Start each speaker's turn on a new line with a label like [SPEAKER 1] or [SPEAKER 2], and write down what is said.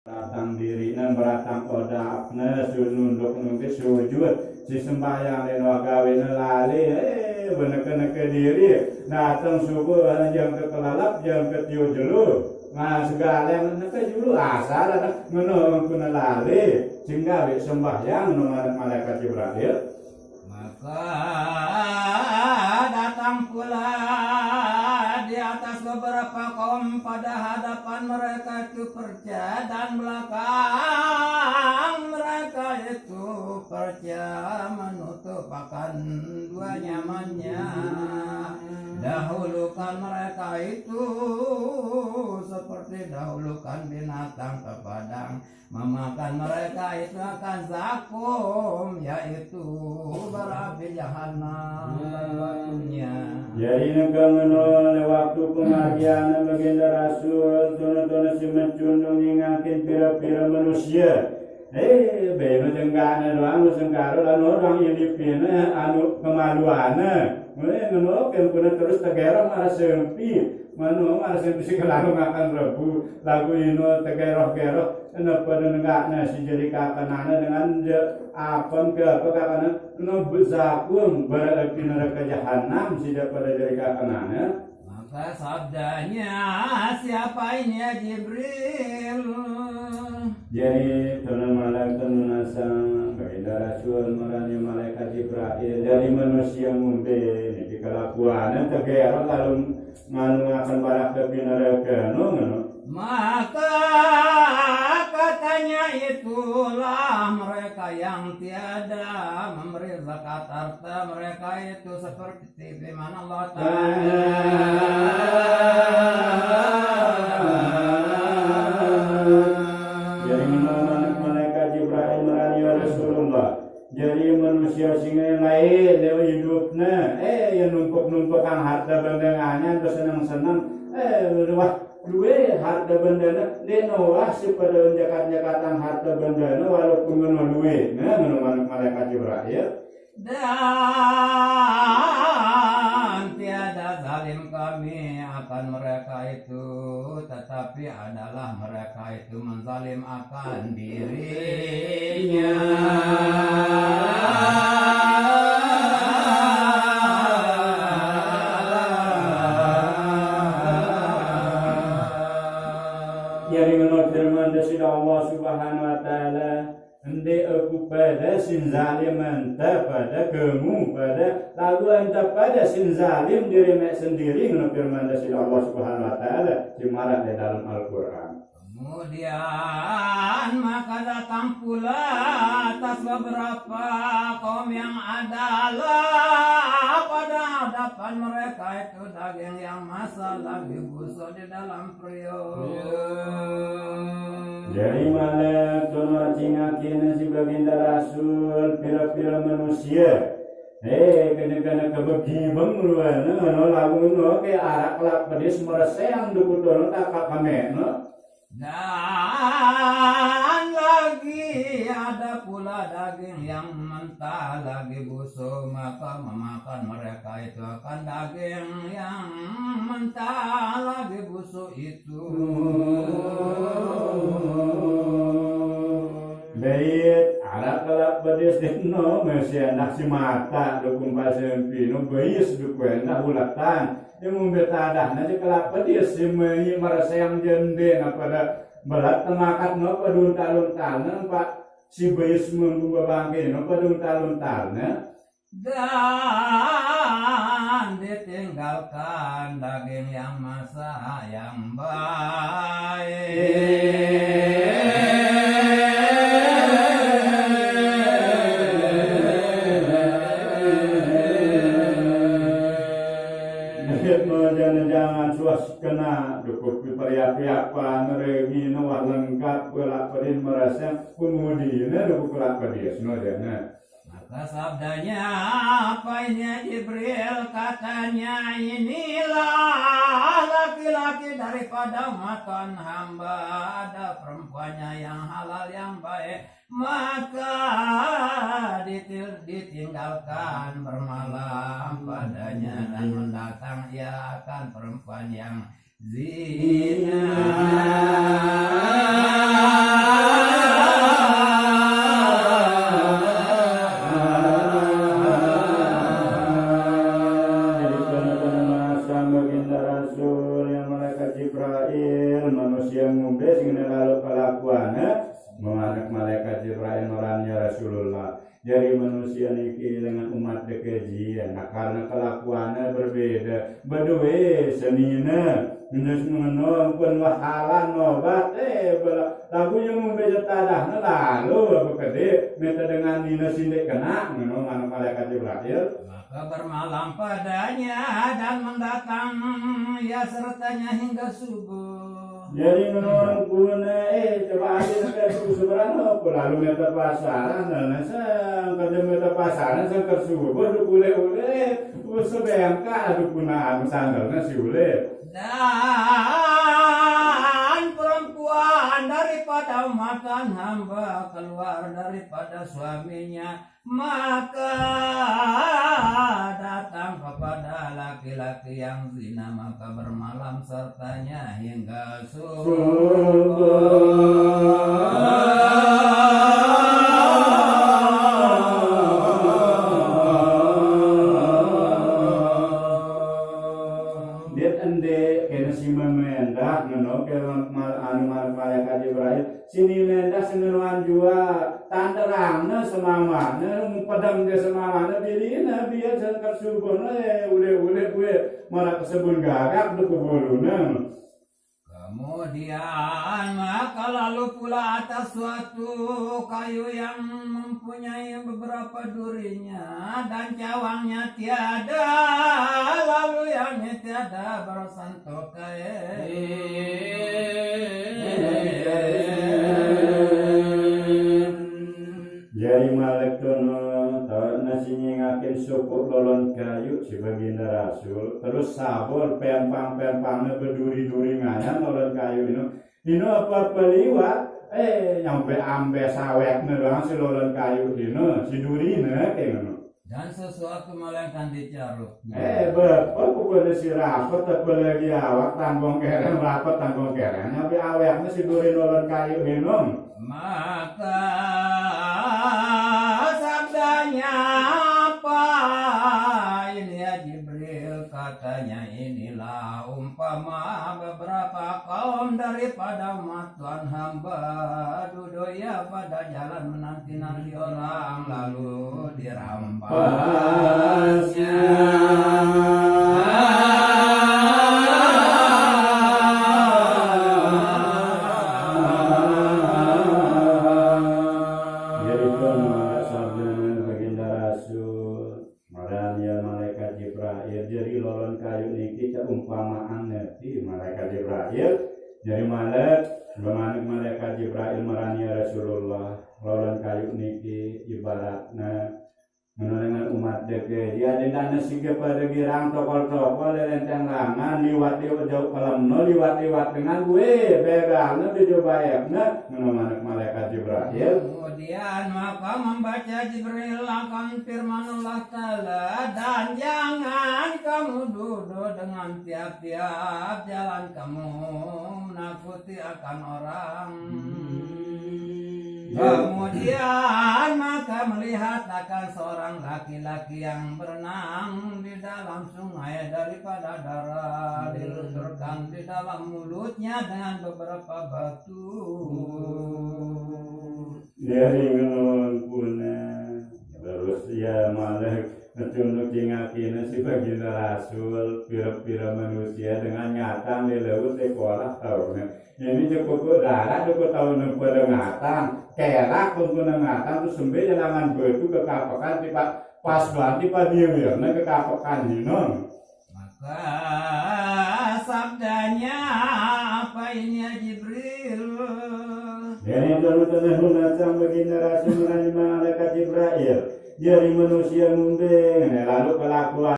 [SPEAKER 1] Beratang dirina beratang odakna sununduk nungke sujud si sembahyang leno gawene lali bener ke diri datang subuh jam ke kelalap jam ke tiu jelu nah segala yang ke julu asal ada ngono kuna lali sehingga sembahyang nomor malaikat Jibril
[SPEAKER 2] maka datang pula di atas beberapa kaum pada hadapan mereka itu percaya dan belakang mereka itu percaya menutup akan dua nyamannya. Dahulukan mereka itu seperti dahulukan binatang ke padang, memakan mereka itu akan zakum, yaitu berapi jahanam batunya.
[SPEAKER 1] Jadi ngegameno waktu pengajian baginda Rasul tuna si mencundung ingakin pira-pira manusia. Beno jenggana doang sengkaro lan orang ilipina anu kemaluana. Mulai ngono kan kuna terus tegerong marah sempi. Manu marah sempi si kelalu ngakan rebu. Lagu ino tegerok-gerok ena pada nenggakna si jadi kakanana dengan apon ke apa kakana no bezakum berarti neraka jahanam si pada jadi kakanana.
[SPEAKER 2] Maka sabdanya siapa ini ya Jibril?
[SPEAKER 1] Jadi tunan malaikat menasang baginda Rasul marani malaikat Jibril dari manusia mumbe ini kelakuan tegerok lalu nganu akan barak ke neraka no.
[SPEAKER 2] Maka katanya itulah mereka yang tiada memberi zakat harta mereka itu seperti firman Allah Ta'ala.
[SPEAKER 1] Jadi menurut malaikat Jibril merani Rasulullah. Jadi manusia singa lain lewat hidupnya yang numpuk-numpukan harta bendengannya terus senang-senang luwe harta bendana denowah pada jakat-jakatan harta bendana walaupun ngono luwe menurut malaikat Jibril
[SPEAKER 2] Dan tiada zalim kami akan mereka itu, tetapi adalah mereka itu menzalim akan dirinya.
[SPEAKER 1] Jadi menurut firman dari Allah Subhanahu wa taala, ende aku pada sin zalim anta pada kamu pada lalu anta pada sin zalim diri mek sendiri menurut firman dari Allah Subhanahu wa taala dimarah di dalam Al-Qur'an.
[SPEAKER 2] Kemudian maka datang pula atas beberapa kaum yang adalah pada hadapan mereka itu daging yang masal lagi busuk di dalam periuk.
[SPEAKER 1] Jadi malah tuan cingakin si baginda Rasul pira-pira manusia. Kena kebegi bengluan, lagu no ke arak kelap pedis mereseng dukudono tak kame no.
[SPEAKER 2] Dan lagi ada pula daging yang mentah lagi busuk, maka memakan mereka itu akan daging yang mentah lagi busuk itu.
[SPEAKER 1] Baik, arak kelap pedis no masih anak si mata dukumpa sempi no bayis dukuen dah ulatan. Yang membetadah nanti kelapa dia semuanya merasa yang jende pada berat temakat no pada untal-untal nampak si bayis membuka bangke no pada untal-untal
[SPEAKER 2] Dan ditinggalkan daging yang masak yang baik.
[SPEAKER 1] Jangan suas kena dukuk periak-periakan remi nuah lengkap kelak pedin merasa kemudian dukuk kelak pedis no jana.
[SPEAKER 2] Maka sabdanya apa ini Jibril katanya inilah laki-laki daripada makan hamba ada perempuannya yang halal yang baik maka ditinggalkan bermalam padanya dan mendatang ia akan perempuan yang zina.
[SPEAKER 1] Manusia ngumbe sing lalu kelakuannya memanak malaikat Jibril orangnya Rasulullah. Jadi manusia niki dengan umat dekejian nah, karena kelakuannya berbeda. Berdua senina minus mengenal pun wahalan nobat lagu yang ngumbe jatadahna lalu apa kede meta dengan nina sindek kena mengenal anak malaikat Jibril.
[SPEAKER 2] Maka bermalam padanya dan mendatang ya sertanya hingga subuh.
[SPEAKER 1] Jadi menurut guna coba aja ke seberang apa lalu meta pasaran dan sang kerja meta pasaran sang kersubuh ule sebengka adu gunaan sandalnya si ule
[SPEAKER 2] dan perempuan daripada makan hamba keluar daripada suaminya maka datang kepada laki-laki yang zina maka bermalam sertanya hingga subuh.
[SPEAKER 1] Dia ende kena si memendah ngono ke anu malaikat Jibril sini mendah senuan jua tanderangna semamana pedang dia semamana bilina biar sangkar subuhna ule marak kesebun gagak du kubuluna.
[SPEAKER 2] Kemudian maka lalu pula atas suatu kayu yang mempunyai beberapa durinya dan cawangnya tiada lalu yang tiada bersentuh
[SPEAKER 1] Jadi malek tono nasi ngakin suku lolon kayu si baginda Rasul terus sabor pempang-pempangnya berduri-duri nganya lolon kayu ini apa peliwat nyampe ambe saweknya doang si lolon kayu ini si durina kayak ngono
[SPEAKER 2] dan sesuatu malaikat dicaruk.
[SPEAKER 1] Bapak pokoknya si rapet apalagi awak tanggung keren nyampe aweknya si duri lolon kayu minum
[SPEAKER 2] maka sabdanya apa ini ya Jibril katanya inilah umpama beberapa kaum daripada umat Tuhan hamba dudoya pada jalan menanti-nanti orang lalu dirampasnya.
[SPEAKER 1] Jadi lolon kayu niki umpamaan nanti malaikat Jibril jadi malaikat Jibril marani Rasulullah lolon kayu niki ibaratna menurut umat deke dia dengan nasi kepada girang tokol-tokol lenteng langan liwat jauh kelemno liwat dengan gue begangna dijobayakna menurut malaikat Jibril.
[SPEAKER 2] Kemudian maka membaca Jibril akan firman Allah Ta'ala dan jangan kamu duduk dengan tiap-tiap jalan kamu menakuti akan orang. Kemudian maka melihat akan seorang laki-laki yang berenang di dalam sungai daripada darah diluncurkan di dalam mulutnya dengan beberapa batu.
[SPEAKER 1] Dari ngelon puna terus ya malah ngetunduk jingakin si baginda Rasul pira-pira manusia dengan nyata di laut sekolah tahun ini cukup darah cukup tahun pada ngatang kerak pun kena ngatang terus sampai jalangan batu kekapakan tiba pas banget tiba dia kekapakan hinon
[SPEAKER 2] maka sabdanya apa ini ya Jibril
[SPEAKER 1] dari dulu hunacang baginda Rasul malaikat Jibril jadi manusia ngundeng lalu kelakuan